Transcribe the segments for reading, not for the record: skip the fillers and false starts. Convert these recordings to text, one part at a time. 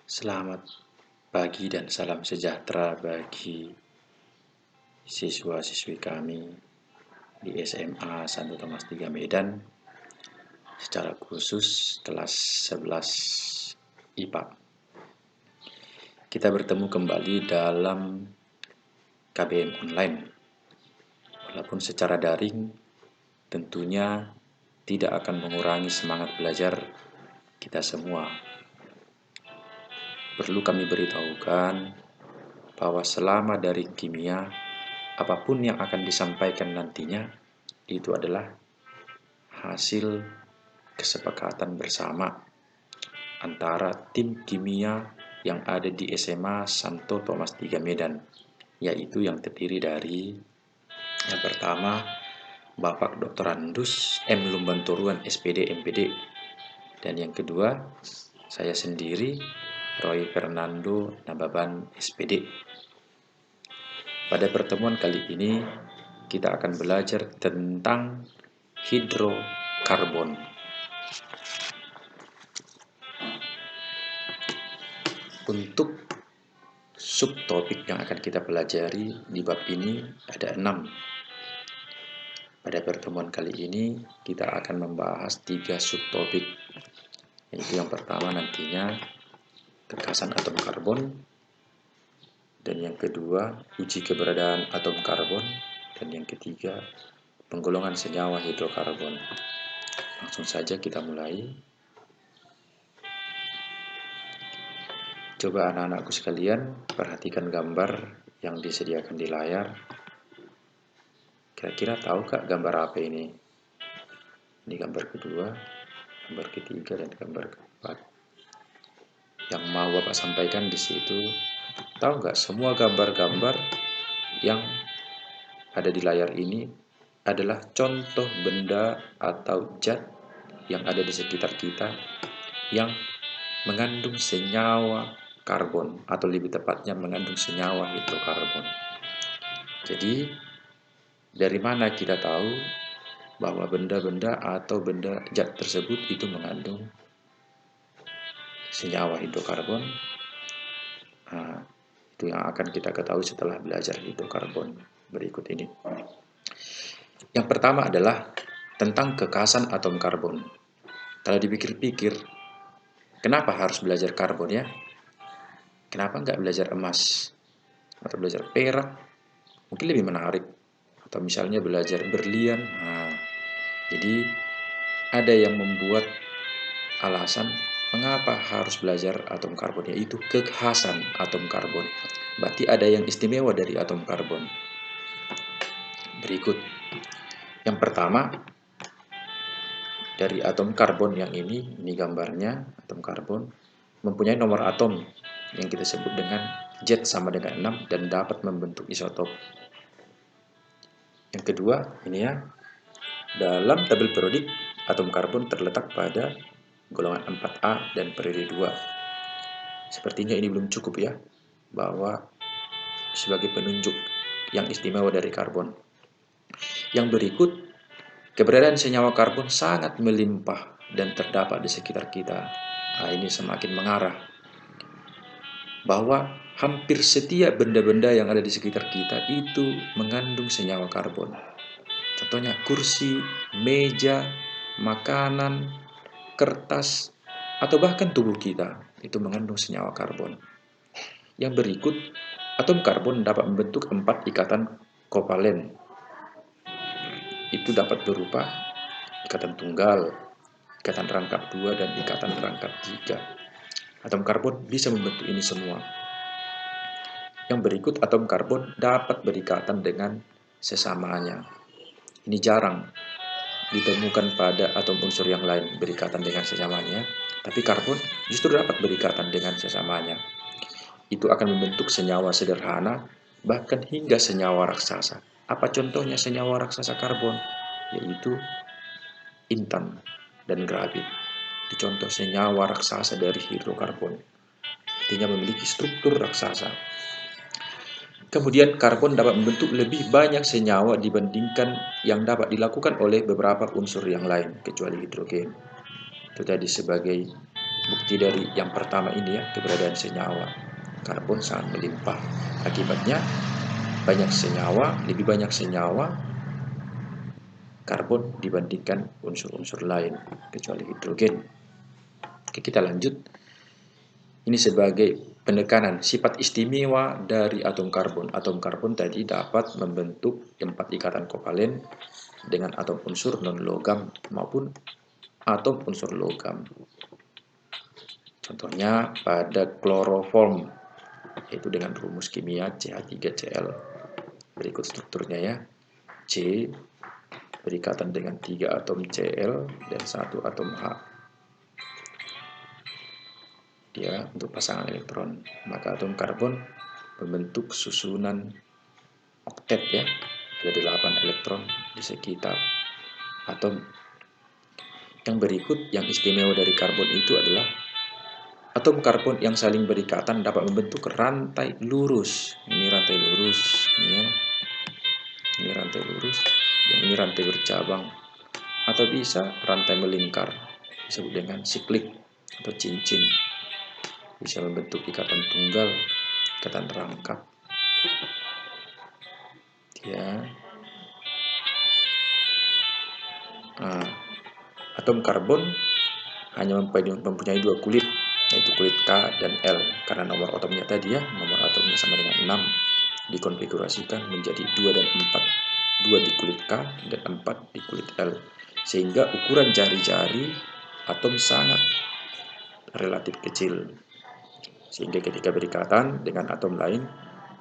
Selamat pagi dan salam sejahtera bagi siswa-siswi kami di SMA Santo Thomas 3 Medan, secara khusus kelas 11 IPA. Kita bertemu kembali dalam KBM online. Walaupun secara daring, tentunya tidak akan mengurangi semangat belajar kita semua. Perlu kami beritahukan bahwa selama daring kimia, apapun yang akan disampaikan nantinya, itu adalah hasil kesepakatan bersama antara tim kimia yang ada di SMA Santo Thomas 3 Medan, yaitu yang terdiri dari yang pertama Bapak Dr. Andus M. Lumbantoruan SPD MPD, dan yang kedua saya sendiri Roy Fernando Nababan SPD. Pada pertemuan kali ini kita akan belajar tentang hidrokarbon. Untuk subtopik yang akan kita pelajari di bab ini ada 6. Pada pertemuan kali ini kita akan membahas 3 subtopik, yaitu yang pertama nantinya kekasan atom karbon, dan yang kedua uji keberadaan atom karbon, dan yang ketiga penggolongan senyawa hidrokarbon. Langsung saja kita mulai. Coba anak-anakku sekalian perhatikan gambar yang disediakan di layar. Kira-kira tahu kak gambar apa ini? Ini gambar kedua, gambar ketiga, dan gambar keempat. Yang mau Bapak sampaikan di situ, tahu nggak semua gambar-gambar yang ada di layar ini adalah contoh benda atau zat yang ada di sekitar kita yang mengandung senyawa karbon, atau lebih tepatnya mengandung senyawa hidrokarbon. Jadi dari mana kita tahu bahwa benda-benda atau benda zat tersebut itu mengandung senyawa hidrokarbon? Nah, itu yang akan kita ketahui setelah belajar hidrokarbon berikut ini. Yang pertama adalah tentang kekasan atom karbon. Kalau dipikir-pikir, kenapa harus belajar karbon ya? Kenapa nggak belajar emas atau belajar perak? Mungkin lebih menarik. Atau misalnya belajar berlian. Nah, jadi ada yang membuat alasan mengapa harus belajar atom karbon, yaitu kekhasan atom karbon. Berarti ada yang istimewa dari atom karbon. Berikut. Yang pertama, dari atom karbon yang ini gambarnya atom karbon, mempunyai nomor atom yang kita sebut dengan Z sama dengan 6 dan dapat membentuk isotop. Yang kedua, ini ya, dalam tabel periodik atom karbon terletak pada golongan 4A dan periode 2. Sepertinya ini belum cukup ya, bahwa sebagai penunjuk yang istimewa dari karbon. Yang berikut, keberadaan senyawa karbon sangat melimpah dan terdapat di sekitar kita. Nah, ini semakin mengarah bahwa hampir setiap benda-benda yang ada di sekitar kita itu mengandung senyawa karbon. Contohnya kursi, meja, makanan, kertas, atau bahkan tubuh kita itu mengandung senyawa karbon. Yang berikut, atom karbon dapat membentuk 4 ikatan kovalen. Itu dapat berupa ikatan tunggal, ikatan rangkap 2, dan ikatan rangkap 3. Atom karbon bisa membentuk ini semua. Yang berikut, atom karbon dapat berikatan dengan sesamanya. Ini jarang ditemukan pada atom unsur yang lain berikatan dengan sesamanya, tapi karbon justru dapat berikatan dengan sesamanya. Itu akan membentuk senyawa sederhana, bahkan hingga senyawa raksasa. Apa contohnya senyawa raksasa karbon? Yaitu intan dan grafit. Itu contoh senyawa raksasa dari hidrokarbon. Artinya memiliki struktur raksasa. Kemudian karbon dapat membentuk lebih banyak senyawa dibandingkan yang dapat dilakukan oleh beberapa unsur yang lain kecuali hidrogen. Itu tadi sebagai bukti dari yang pertama ini ya, keberadaan senyawa. Karbon sangat melimpah. Akibatnya lebih banyak senyawa karbon dibandingkan unsur-unsur lain kecuali hidrogen. Oke, kita lanjut. Ini sebagai penekanan sifat istimewa dari atom karbon. Atom karbon tadi dapat membentuk 4 ikatan kovalen dengan atom unsur non-logam maupun atom unsur logam. Contohnya pada kloroform, yaitu dengan rumus kimia CH3Cl. Berikut strukturnya ya. C berikatan dengan 3 atom Cl dan 1 atom H. Dia untuk pasangan elektron. Maka atom karbon membentuk susunan oktet ya. Ada 8 elektron di sekitar atom. Yang berikut yang istimewa dari karbon itu adalah atom karbon yang saling berikatan dapat membentuk rantai lurus. Ini rantai lurus, ini ya. Ini rantai lurus, yang ini rantai bercabang, atau bisa rantai melingkar, disebut dengan siklik atau cincin. Bisa membentuk ikatan tunggal, ikatan rangkap. Ya. Nah, atom karbon hanya mempunyai 2 kulit, yaitu kulit K dan L. Karena nomor atomnya tadi ya, nomor atomnya sama dengan 6, dikonfigurasikan menjadi 2 dan 4. 2 di kulit K dan 4 di kulit L. Sehingga ukuran jari-jari atom sangat relatif kecil. Sehingga ketika berikatan dengan atom lain,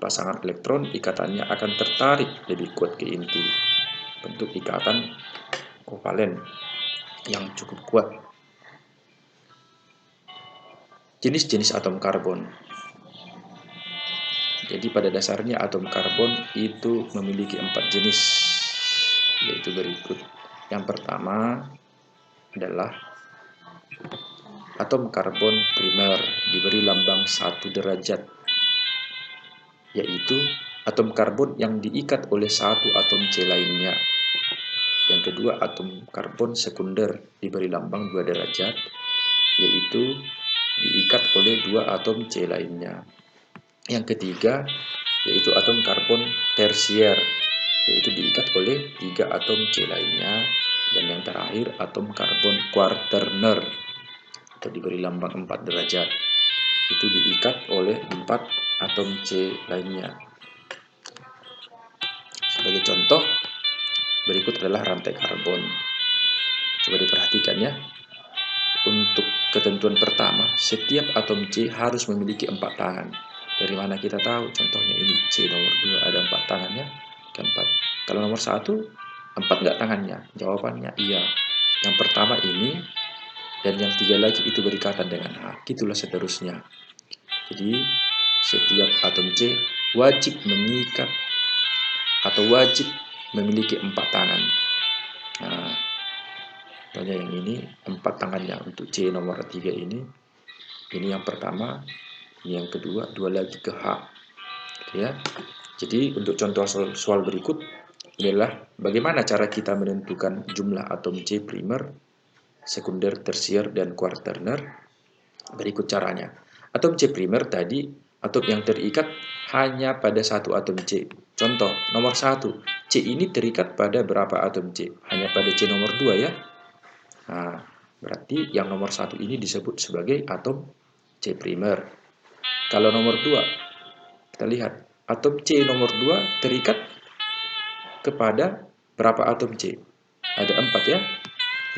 pasangan elektron ikatannya akan tertarik lebih kuat ke inti. Bentuk ikatan kovalen yang cukup kuat. Jenis-jenis atom karbon. Jadi pada dasarnya atom karbon itu memiliki 4 jenis, yaitu berikut. Yang pertama adalah atom karbon primer, diberi lambang 1 derajat, yaitu atom karbon yang diikat oleh 1 atom C lainnya. Yang kedua, atom karbon sekunder, diberi lambang 2 derajat, yaitu diikat oleh 2 atom C lainnya. Yang ketiga, yaitu atom karbon tersier, yaitu diikat oleh 3 atom C lainnya. Dan yang terakhir, atom karbon quaterner, atau diberi lambang 4 derajat, itu diikat oleh 4 atom C lainnya. Sebagai contoh, berikut adalah rantai karbon. Coba diperhatikan ya. Untuk ketentuan pertama, setiap atom C harus memiliki 4 tangan. Dari mana kita tahu? Contohnya ini C nomor 2 ada 4 tangannya, keempat. Kalau nomor 1, 4 nggak tangannya? Jawabannya iya. Yang pertama ini, dan yang 3 lagi itu berikatan dengan H. Itulah seterusnya. Jadi setiap atom C wajib mengikat atau wajib memiliki 4 tangan. Nah, contohnya yang ini 4 tangannya untuk C nomor 3 ini yang pertama, ini yang kedua, 2 lagi ke H. Gitu ya. Jadi untuk contoh soal berikut adalah bagaimana cara kita menentukan jumlah atom C primer, sekunder, tersier, dan quaterner. Berikut caranya. Atom C primer tadi, atom yang terikat hanya pada 1 atom C. Contoh, nomor 1, C ini terikat pada berapa atom C? Hanya pada C nomor 2 ya. Nah, berarti yang nomor 1 ini disebut sebagai atom C primer. Kalau nomor 2, kita lihat, atom C nomor 2 terikat kepada berapa atom C? Ada 4 ya.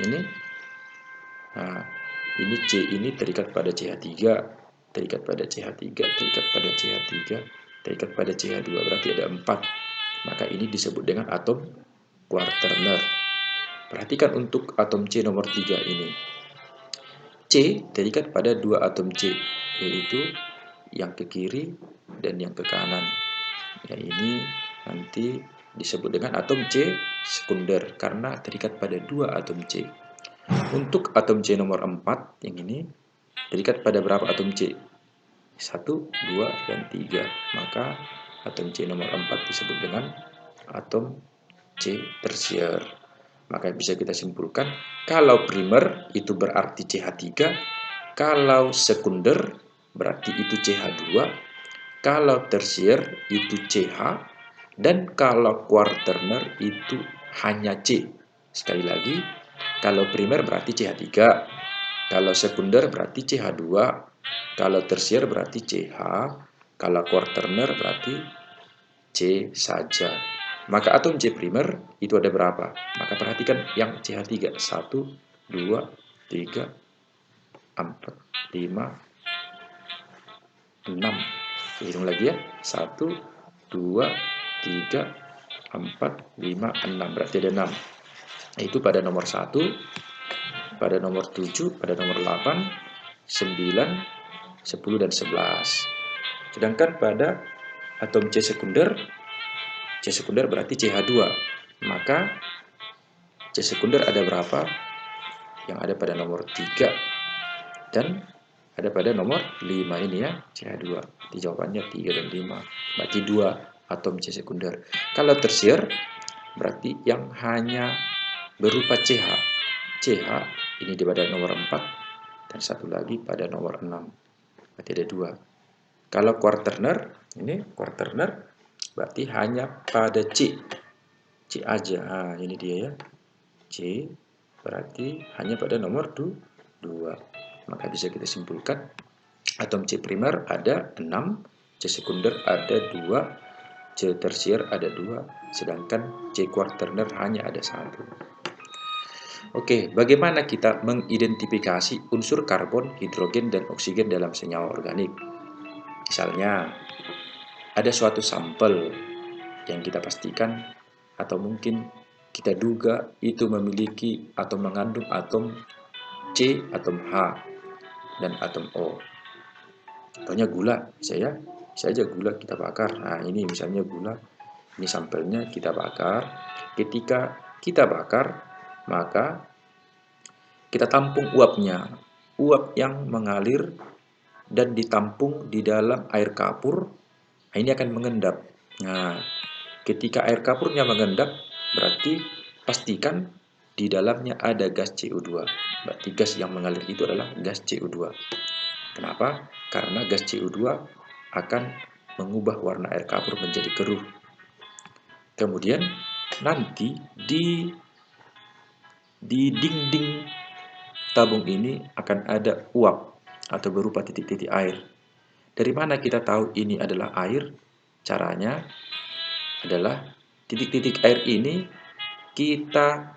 Ini. Nah, ini C ini terikat pada CH3, terikat pada CH3, terikat pada CH3, terikat pada CH2, berarti ada 4. Maka ini disebut dengan atom quaterner. Perhatikan untuk atom C nomor 3 ini. C terikat pada 2 atom C, yaitu yang ke kiri dan yang ke kanan. Ya, ini nanti disebut dengan atom C sekunder karena terikat pada 2 atom C. Untuk atom C nomor 4 yang ini terikat pada berapa atom C? 1, 2, dan 3. Maka atom C nomor 4 disebut dengan atom C tersier. Maka bisa kita simpulkan kalau primer itu berarti CH3, Kalau sekunder berarti itu CH2, kalau tersier itu CH, dan kalau kuarterner itu hanya C. Sekali lagi, kalau primer berarti CH3, kalau sekunder berarti CH2, kalau tersier berarti CH, kalau kuarterner berarti C saja. Maka atom C primer itu ada berapa? Maka perhatikan yang CH3. 1, 2, 3, 4, 5, 6. Hitung lagi ya. 1, 2, 3, 4, 5, 6. Berarti ada 6. Itu pada nomor 1, pada nomor 7, pada nomor 8, 9, 10, dan 11. Sedangkan pada atom C sekunder berarti CH2. Maka C sekunder ada berapa? Yang ada pada nomor 3 dan ada pada nomor 5 ini ya, CH2. Jadi jawabannya 3 dan 5. Berarti 2 atom C sekunder. Kalau tersier berarti yang hanya berupa CH. CH ini di pada nomor 4 dan satu lagi pada nomor 6. Berarti ada 2. Kalau kuarterner, ini kuarterner berarti hanya pada C. C aja. Nah, ini dia ya. C berarti hanya pada nomor 2. Maka bisa kita simpulkan atom C primer ada 6, C sekunder ada 2, C tersier ada 2, sedangkan C kuarterner hanya ada 1. Oke, bagaimana kita mengidentifikasi unsur karbon, hidrogen, dan oksigen dalam senyawa organik? Misalnya, ada suatu sampel yang kita pastikan atau mungkin kita duga itu memiliki atau mengandung atom C, atom H, dan atom O. Contohnya gula, bisa aja gula kita bakar. Nah, ini misalnya gula, ini sampelnya kita bakar. Ketika kita bakar, maka kita tampung uapnya. Uap yang mengalir dan ditampung di dalam air kapur, ini akan mengendap. Nah, ketika air kapurnya mengendap, berarti pastikan di dalamnya ada gas CO2. Berarti gas yang mengalir itu adalah gas CO2. Kenapa? Karena gas CO2 akan mengubah warna air kapur menjadi keruh. Kemudian nanti di dinding tabung ini akan ada uap atau berupa titik-titik air. Dari mana kita tahu ini adalah air? Caranya adalah titik-titik air ini kita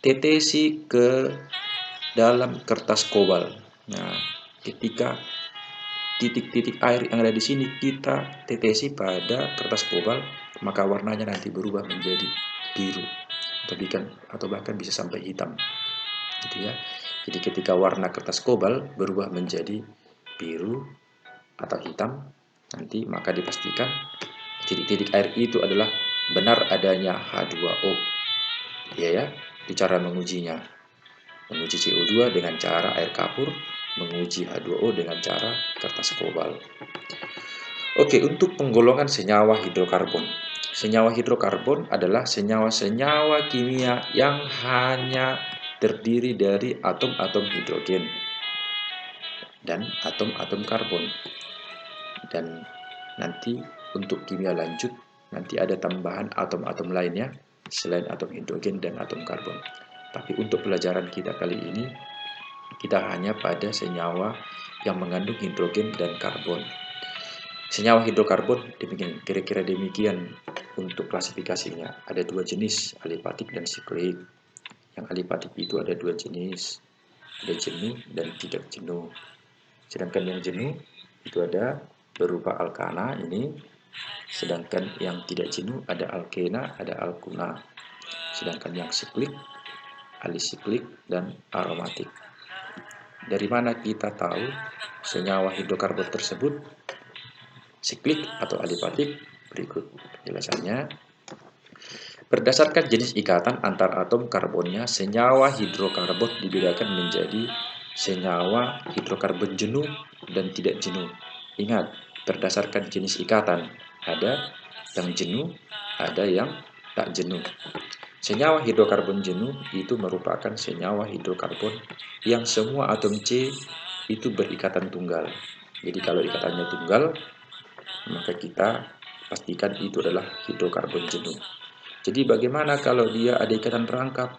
tetesi ke dalam kertas kobal. Nah, ketika titik-titik air yang ada di sini kita tetesi pada kertas kobal, maka warnanya nanti berubah menjadi biru atau bahkan bisa sampai hitam. Gitu ya. Jadi ketika warna kertas kobal berubah menjadi biru atau hitam, nanti maka dipastikan titik-titik air itu adalah benar adanya H2O. Ya, itu cara mengujinya. Menguji CO2 dengan cara air kapur, menguji H2O dengan cara kertas kobal. Oke, untuk penggolongan senyawa hidrokarbon. Senyawa hidrokarbon adalah senyawa-senyawa kimia yang hanya terdiri dari atom-atom hidrogen dan atom-atom karbon. Dan nanti untuk kimia lanjut, nanti ada tambahan atom-atom lainnya selain atom hidrogen dan atom karbon. Tapi untuk pelajaran kita kali ini, kita hanya pada senyawa yang mengandung hidrogen dan karbon. Senyawa hidrokarbon kira-kira demikian untuk klasifikasinya. Ada 2 jenis, alipatik dan siklik. Yang alipatik itu ada 2 jenis, ada jenuh dan tidak jenuh. Sedangkan yang jenuh itu ada berupa alkana ini, sedangkan yang tidak jenuh ada alkena, ada alkuna. Sedangkan yang siklik, alisiklik, dan aromatik. Dari mana kita tahu senyawa hidrokarbon tersebut siklik atau alipatik? Berikut penjelasannya. Berdasarkan jenis ikatan antar atom karbonnya, senyawa hidrokarbon dibedakan menjadi senyawa hidrokarbon jenuh dan tidak jenuh. Ingat, berdasarkan jenis ikatan, ada yang jenuh, ada yang tak jenuh. Senyawa hidrokarbon jenuh itu merupakan senyawa hidrokarbon yang semua atom C itu berikatan tunggal. Jadi kalau ikatannya tunggal, maka kita pastikan itu adalah hidrokarbon jenuh. Jadi bagaimana kalau dia ada ikatan rangkap?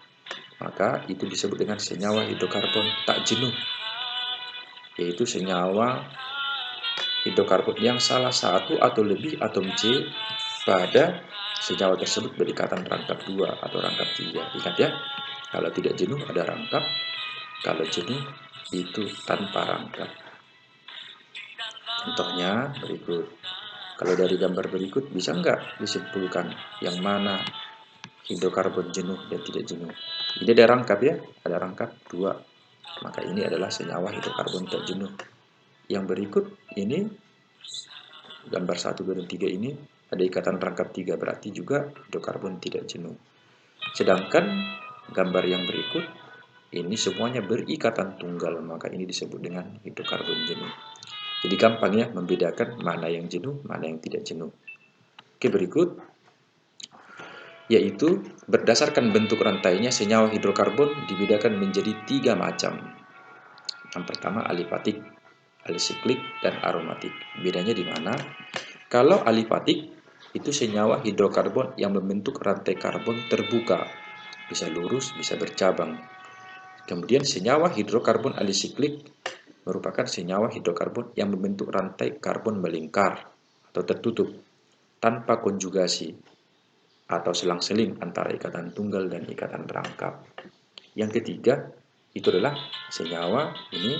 Maka itu disebut dengan senyawa hidrokarbon tak jenuh, yaitu senyawa hidrokarbon yang salah satu atau lebih atom C pada senyawa tersebut berikatan rangkap 2 atau rangkap 3. Ingat ya, kalau tidak jenuh ada rangkap, kalau jenuh itu tanpa rangkap. Contohnya berikut. Kalau dari gambar berikut bisa nggak disimpulkan yang mana hidrokarbon jenuh dan tidak jenuh? Ini ada rangkap ya, ada rangkap 2. Maka ini adalah senyawa hidrokarbon tak jenuh. Yang berikut ini gambar 1, 2, dan 3 ini ada ikatan rangkap 3, berarti juga hidrokarbon tidak jenuh. Sedangkan gambar yang berikut ini semuanya berikatan tunggal, maka ini disebut dengan hidrokarbon jenuh. Jadi gampang ya membedakan mana yang jenuh, mana yang tidak jenuh. Oke, berikut yaitu berdasarkan bentuk rantainya senyawa hidrokarbon dibedakan menjadi 3 macam. Yang pertama alifatik, alisiklik, dan aromatik. Bedanya di mana? Kalau alifatik itu senyawa hidrokarbon yang membentuk rantai karbon terbuka, bisa lurus, bisa bercabang. Kemudian senyawa hidrokarbon alisiklik merupakan senyawa hidrokarbon yang membentuk rantai karbon melingkar atau tertutup tanpa konjugasi atau selang-seling antara ikatan tunggal dan ikatan rangkap. Yang ketiga itu adalah senyawa ini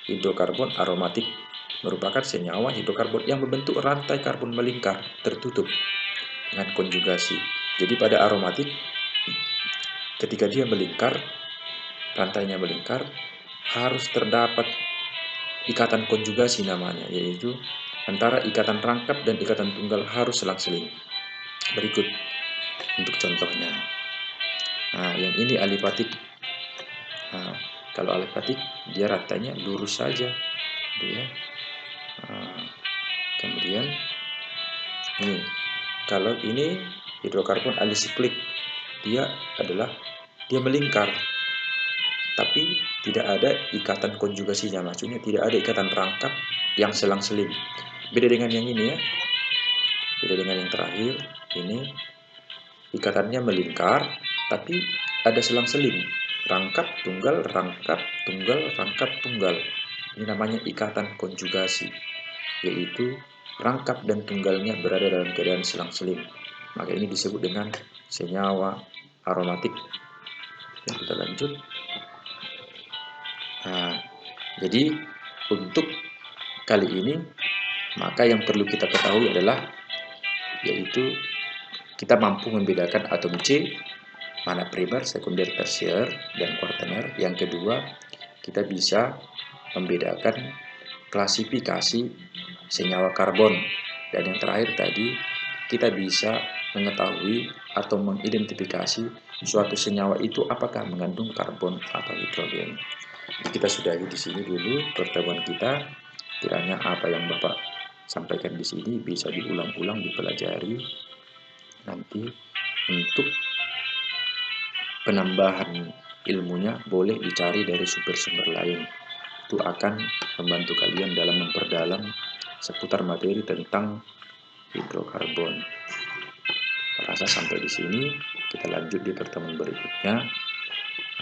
hidrokarbon aromatik, merupakan senyawa hidrokarbon yang membentuk rantai karbon melingkar tertutup dengan konjugasi. Jadi pada aromatik ketika dia melingkar, rantainya melingkar, harus terdapat ikatan konjugasi namanya, yaitu antara ikatan rangkap dan ikatan tunggal harus selang-seling. Berikut untuk contohnya. Nah, yang ini alifatik. Nah, kalau alifatik dia rantainya lurus saja, gitu ya. Kemudian ini, kalau ini hidrokarbon alisiklik, dia melingkar, tapi tidak ada ikatan konjugasinya, maksudnya tidak ada ikatan rangkap yang selang-seling. Beda dengan yang ini ya, beda dengan yang terakhir. Ini ikatannya melingkar, tapi ada selang-seling, rangkap tunggal, rangkap tunggal, rangkap tunggal. Ini namanya ikatan konjugasi, yaitu rangkap dan tunggalnya berada dalam keadaan selang-seling. Maka ini disebut dengan senyawa aromatik. Yang kita lanjut. Nah, jadi untuk kali ini maka yang perlu kita ketahui adalah yaitu kita mampu membedakan atom C mana primer, sekunder, tersier, dan kuartener. Yang kedua, kita bisa membedakan klasifikasi senyawa karbon. Dan yang terakhir tadi, kita bisa mengetahui atau mengidentifikasi suatu senyawa itu apakah mengandung karbon atau hidrogen. Kita sudahi di sini dulu pertemuan kita. Kiranya apa yang Bapak sampaikan di sini bisa diulang-ulang, dipelajari. Nanti untuk penambahan ilmunya boleh dicari dari sumber-sumber lain. Itu akan membantu kalian dalam memperdalam seputar materi tentang hidrokarbon. Rasa sampai di sini, kita lanjut di pertemuan berikutnya.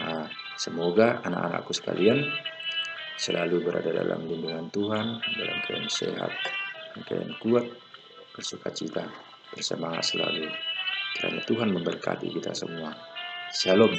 Nah, semoga anak-anakku sekalian selalu berada dalam lindungan Tuhan, dalam keadaan sehat, dan keadaan kuat, bersukacita, bersemangat selalu. Kiranya Tuhan memberkati kita semua. Shalom.